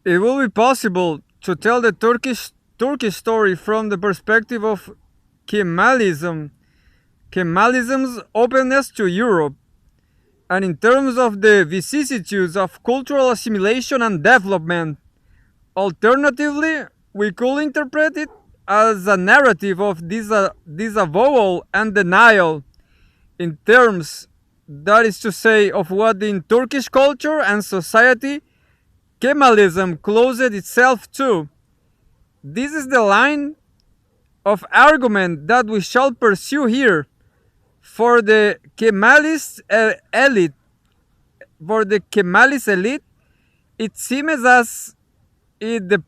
It will be possible to tell the Turkish story from the perspective of Kemalism, Kemalism's openness to Europe, and in terms of the vicissitudes of cultural assimilation and development. Alternatively, we could interpret it as a narrative of disavowal and denial in terms, that is to say, of what in Turkish culture and society Kemalism closed itself to. This is the line of argument that we shall pursue here. For the Kemalist elite, it seems as if the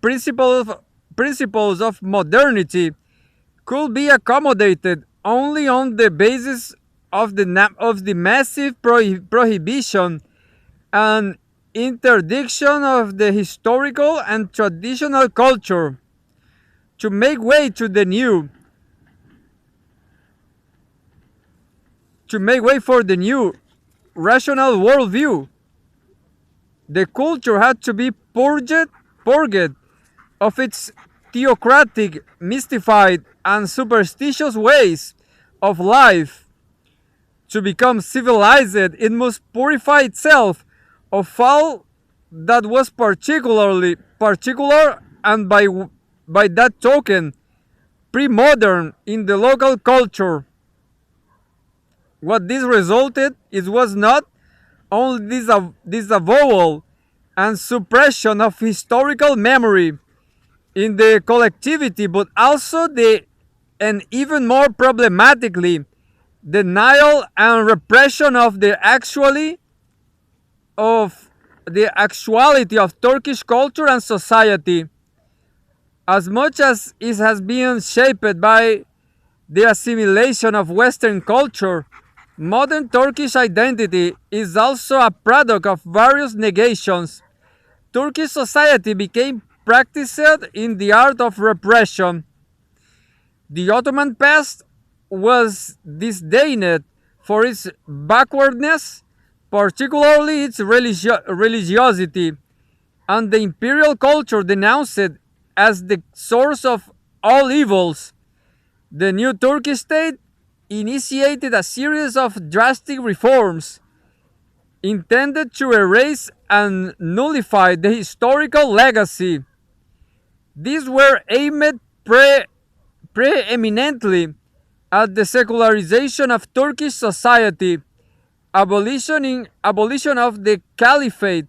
principles of modernity could be accommodated only on the basis of the massive prohibition and interdiction of the historical and traditional culture to make way to the new, to make way for the new rational worldview. The culture had to be purged of its theocratic, mystified, and superstitious ways of life. To become civilized, it must purify itself of all that was particular and by that token pre-modern in the local culture. What this resulted is was not only disavowal and suppression of historical memory in the collectivity, but also the, and even more problematically, denial and repression of the actuality of Turkish culture and society. As much as it has been shaped by the assimilation of Western culture, modern Turkish identity is also a product of various negations. Turkish society became practiced in the art of repression. The Ottoman past was disdained for its backwardness, particularly its religiosity, and the imperial culture denounced it as the source of all evils. The new Turkish state initiated a series of drastic reforms intended to erase and nullify the historical legacy. These were aimed preeminently at the secularization of Turkish society, abolition of the caliphate,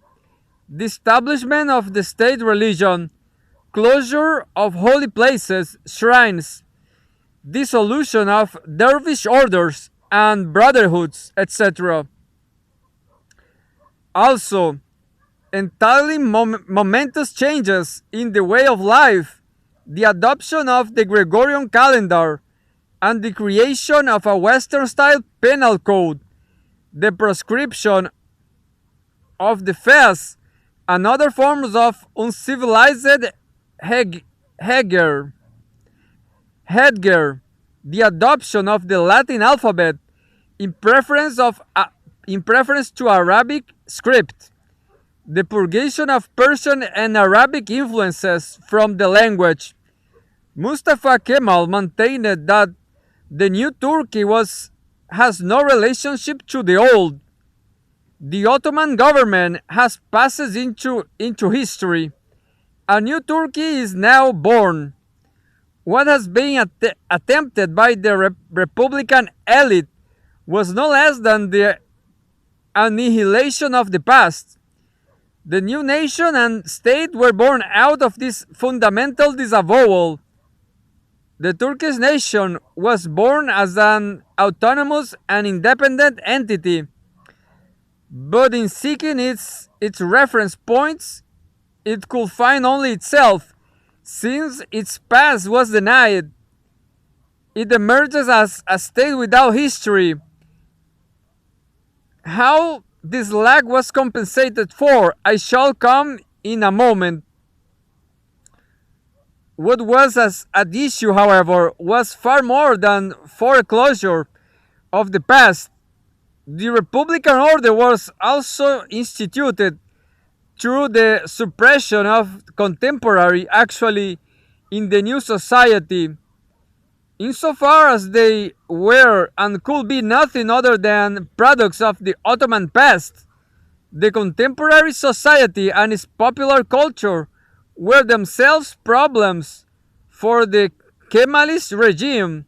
the establishment of the state religion, closure of holy places, shrines, dissolution of dervish orders and brotherhoods, etc. Also, entirely momentous changes in the way of life, the adoption of the Gregorian calendar, and the creation of a Western style penal code, the proscription of the fez, and other forms of uncivilized heger, headgear, the adoption of the Latin alphabet in preference, in preference to Arabic script, the purgation of Persian and Arabic influences from the language. Mustafa Kemal maintained that the new Turkey has no relationship to the old. The Ottoman government has passed into history. A new Turkey is now born. What has been attempted by the Republican elite was no less than the annihilation of the past. The new nation and state were born out of this fundamental disavowal. The Turkish nation was born as an autonomous and independent entity, but in seeking its reference points, it could find only itself, since its past was denied. It emerges as a state without history. How this lack was compensated for, I shall come in a moment. What was as at issue, however, was far more than foreclosure of the past. The Republican order was also instituted, through the suppression of contemporary actually in the new society, insofar as they were and could be nothing other than products of the Ottoman past. The contemporary society and its popular culture were themselves problems for the Kemalist regime.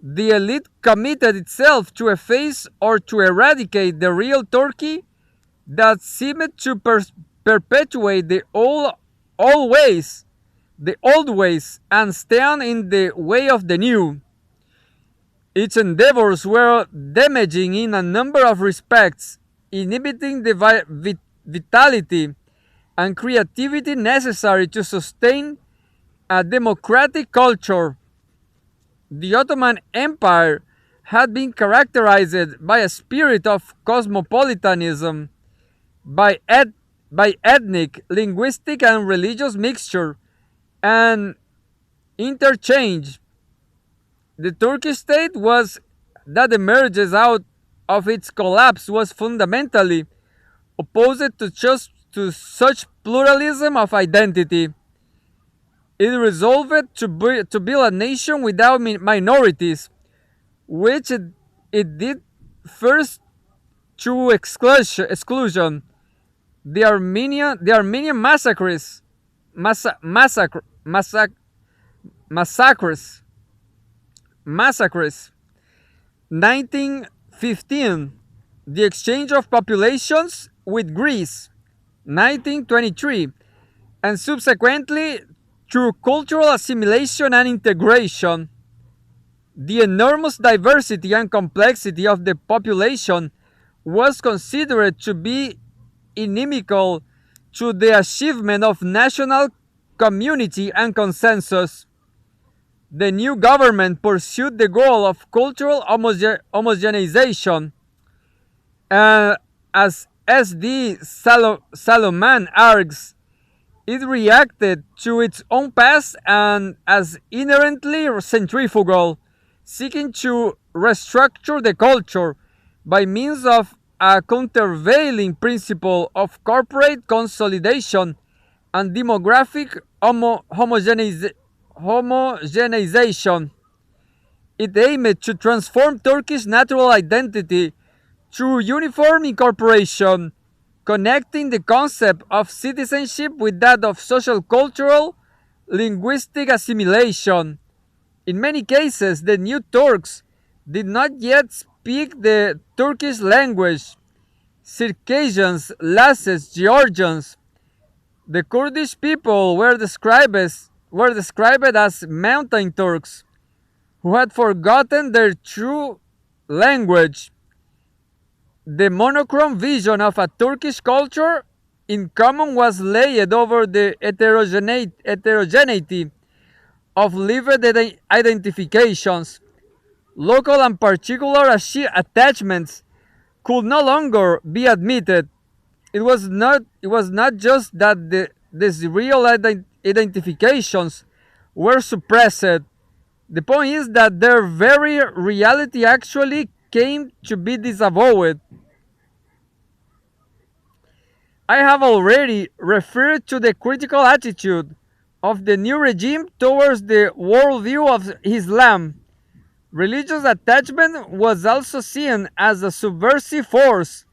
The elite committed itself to efface or to eradicate the real Turkey that seemed to perpetuate the old ways, and stand in the way of the new. Its endeavors were damaging in a number of respects, inhibiting the vitality and creativity necessary to sustain a democratic culture. The Ottoman Empire had been characterized by a spirit of cosmopolitanism, by, by ethnic, linguistic, and religious mixture and interchange. The Turkish state was that emerges out of its collapse was fundamentally opposed to such pluralism of identity. It resolved to build a nation without minorities, which it did first through exclusion. The Armenian massacre, massacres, massacres, 1915, the exchange of populations with Greece, 1923, and subsequently through cultural assimilation and integration. The enormous diversity and complexity of the population was considered to be inimical to the achievement of national community and consensus. The new government pursued the goal of cultural homogenization, as S.D. Salomon argues. It reacted to its own past and as inherently centrifugal, seeking to restructure the culture by means of a countervailing principle of corporate consolidation and demographic homogenization. It aimed to transform Turkish natural identity through uniform incorporation, connecting the concept of citizenship with that of social cultural linguistic assimilation. In many cases, the new Turks did not yet speak the Turkish language. Circassians, Lasses, Georgians, the Kurdish people were described as mountain Turks who had forgotten their true language. The monochrome vision of a Turkish culture in common was laid over the heterogeneity of lived identifications. Local and particular attachments could no longer be admitted. It was not just that these real identifications were suppressed. The point is that their very reality actually came to be disavowed. I have already referred to the critical attitude of the new regime towards the worldview of Islam. Religious attachment was also seen as a subversive force,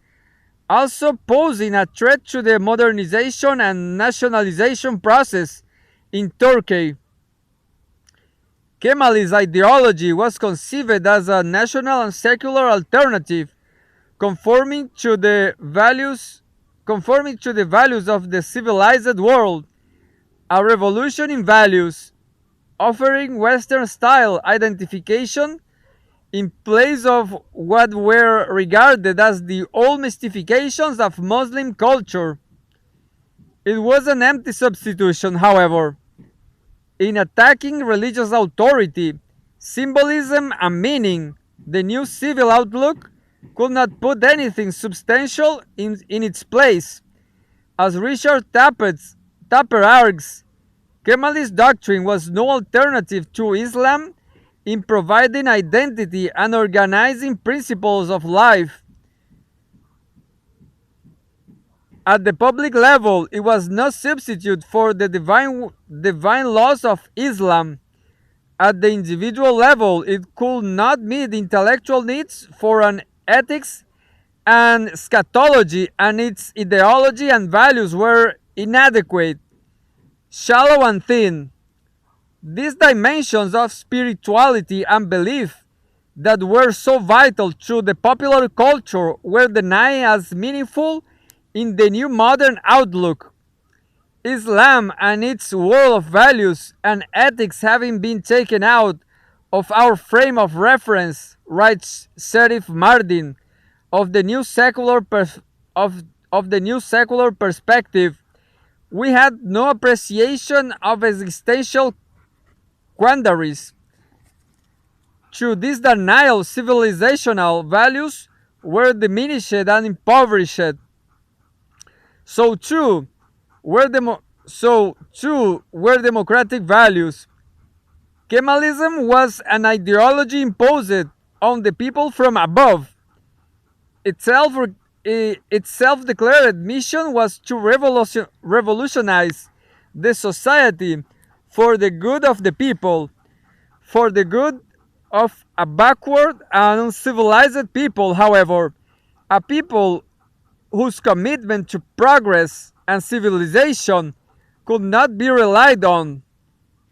also posing a threat to the modernization and nationalization process in Turkey. Kemalist ideology was conceived as a national and secular alternative, conforming to the values of the civilized world, a revolution in values, offering Western style identification in place of what were regarded as the old mystifications of Muslim culture. It was an empty substitution, however. In attacking religious authority, symbolism, and meaning, the new civil outlook could not put anything substantial in its place. As Richard Tapper argues, Kemalist doctrine was no alternative to Islam in providing identity and organizing principles of life. At the public level, it was no substitute for the divine laws of Islam. At the individual level, it could not meet intellectual needs for an ethics and eschatology, and its ideology and values were inadequate, shallow, and thin. These dimensions of spirituality and belief that were so vital to the popular culture were denied as meaningful in the new modern outlook. Islam and its world of values and ethics having been taken out of our frame of reference, writes Serif Mardin, of the new of the new secular perspective, we had no appreciation of existential quandaries. Through this denial, civilizational values were diminished and impoverished. So too were democratic values. Kemalism was an ideology imposed on the people from above. Its self-declared mission was to revolutionize the society for the good of the people, for the good of a backward and uncivilized people, however, a people whose commitment to progress and civilization could not be relied on.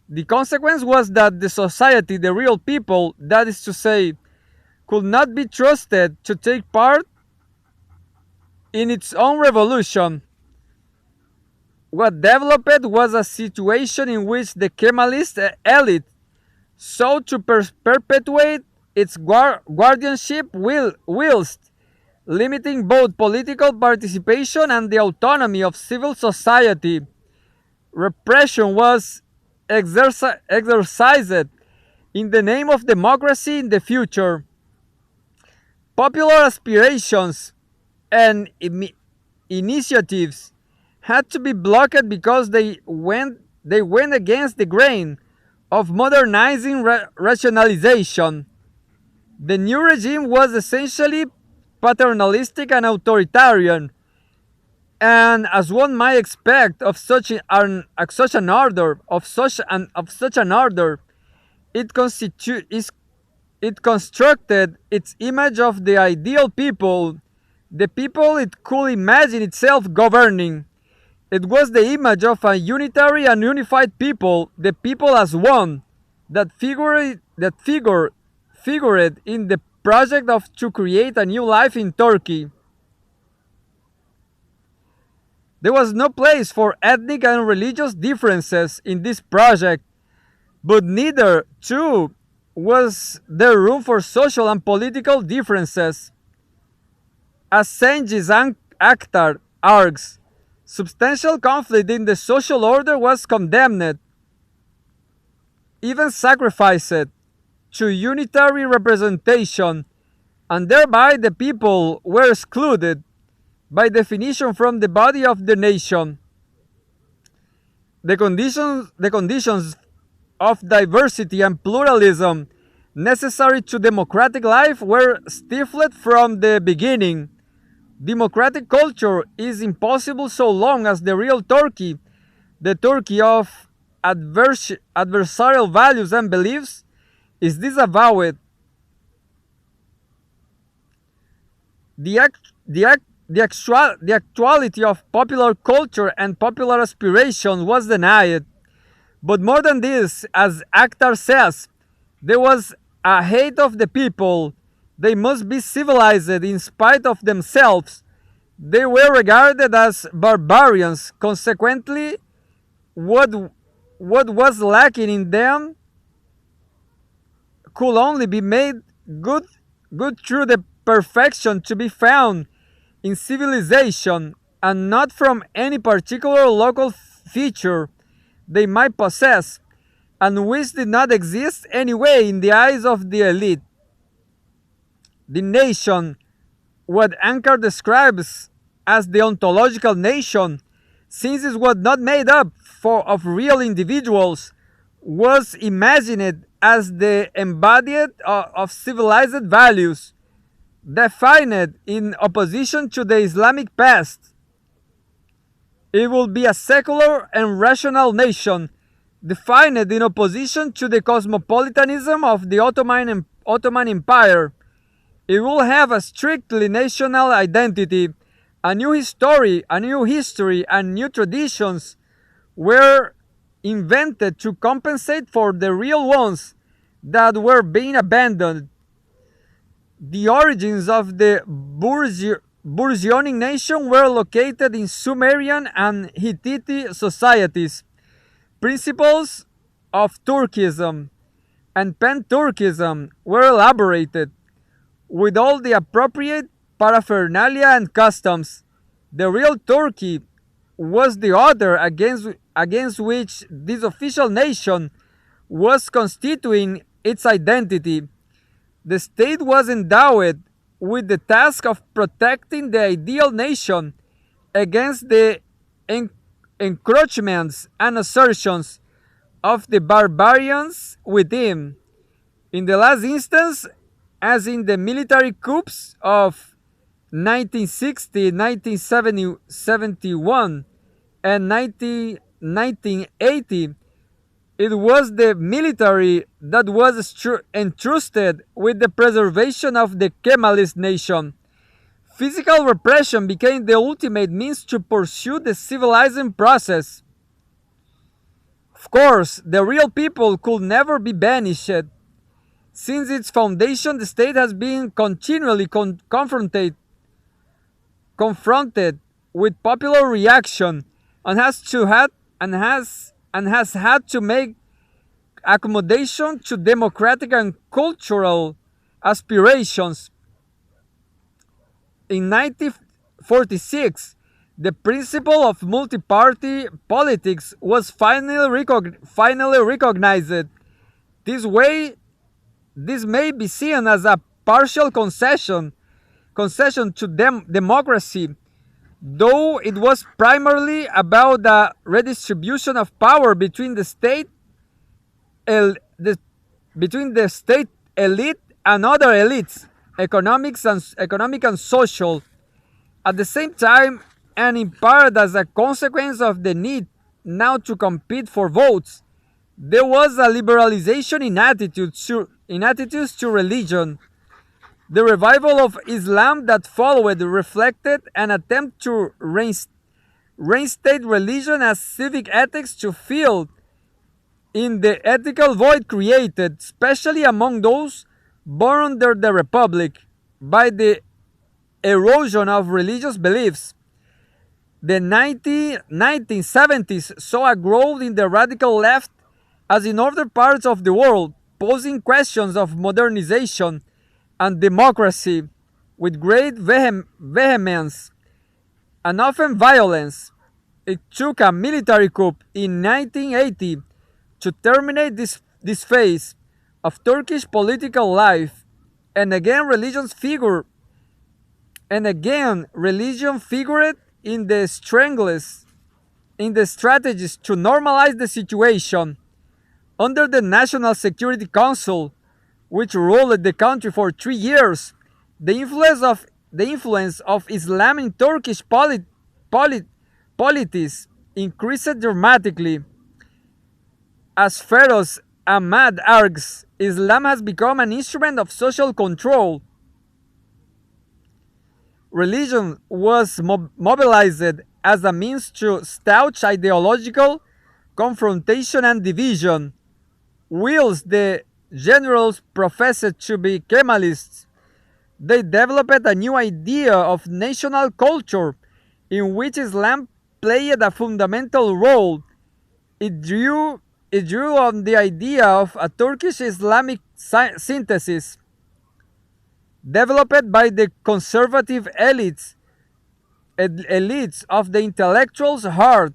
The consequence was that the society, the real people, that is to say, could not be trusted to take part in its own revolution. What developed was a situation in which the Kemalist elite sought to perpetuate its guardianship whilst limiting both political participation and the autonomy of civil society. Repression was exercised in the name of democracy in the future. Popular aspirations and initiatives had to be blocked because they went against the grain of modernizing rationalization. The new regime was essentially paternalistic and authoritarian, and as one might expect of such an order, it constructed its image of the ideal people, the people it could imagine itself governing. It was the image of a unitary and unified people, the people as one, that figured in the project of to create a new life in Turkey. There was no place for ethnic and religious differences in this project, but neither, too, was there room for social and political differences. As Cengiz Akhtar argues, substantial conflict in the social order was condemned, even sacrificed, to unitary representation, and thereby the people were excluded by definition from the body of the nation. The conditions of diversity and pluralism necessary to democratic life were stifled from the beginning. Democratic culture is impossible so long as the real Turkey, the Turkey of adversarial values and beliefs, is disavowed. The actuality of popular culture and popular aspiration was denied. But more than this, as Akhtar says, there was a hate of the people. They must be civilized in spite of themselves. They were regarded as barbarians. Consequently, what was lacking in them could only be made good through the perfection to be found in civilization, and not from any particular local feature they might possess, and which did not exist anyway in the eyes of the elite. The nation, what Ankar describes as the ontological nation, since it was not made up of real individuals, was imagined as the embodied of civilized values, defined in opposition to the Islamic past. It will be a secular and rational nation, defined in opposition to the cosmopolitanism of the Ottoman Empire. It will have a strictly national identity, a new history, and new traditions were invented to compensate for the real ones that were being abandoned. The origins of the burgeoning nation were located in Sumerian and Hittite societies. Principles of Turkism and Pan-Turkism were elaborated with all the appropriate paraphernalia and customs. The real Turkey was the order against which this official nation was constituting its identity. The state was endowed with the task of protecting the ideal nation against the encroachments and assertions of the barbarians within. In the last instance, as in the military coups of 1960, 1971, and 1980, it was the military that was entrusted with the preservation of the Kemalist nation. Physical repression became the ultimate means to pursue the civilizing process. Of course, the real people could never be banished. Since its foundation, the state has been continually confronted with popular reaction and has had to make accommodation to democratic and cultural aspirations. In 1946, the principle of multi-party politics was finally recognized. This may be seen as a partial concession to democracy, though it was primarily about the redistribution of power between the state elite and other elites, economic and social. At the same time, and in part as a consequence of the need now to compete for votes, there was a liberalization in attitudes to religion. The revival of Islam that followed reflected an attempt to reinstate religion as civic ethics to fill in the ethical void created, especially among those born under the Republic, by the erosion of religious beliefs. The 1970s saw a growth in the radical left as in other parts of the world, posing questions of modernization and democracy with great vehemence and often violence. It took a military coup in 1980 to terminate this phase of Turkish political life, and again religion figured in the strategies to normalize the situation. Under the National Security Council, which ruled the country for 3 years, the influence of Islam in Turkish politics increased dramatically. As Feroz Ahmad argues, Islam has become an instrument of social control. Religion was mobilized as a means to staunch ideological confrontation and division. Whilst the generals professed to be Kemalists, they developed a new idea of national culture in which Islam played a fundamental role. It drew on the idea of a Turkish Islamic synthesis developed by the conservative elites of the intellectual's heart,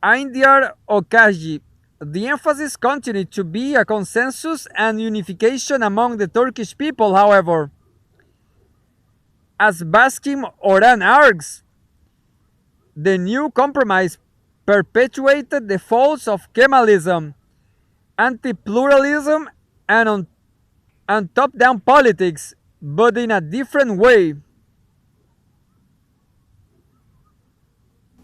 Indiyar Okaji. The emphasis continued to be a consensus and unification among the Turkish people, however. As Baskim Oran argues, the new compromise perpetuated the faults of Kemalism, anti-pluralism, and top-down politics, but in a different way.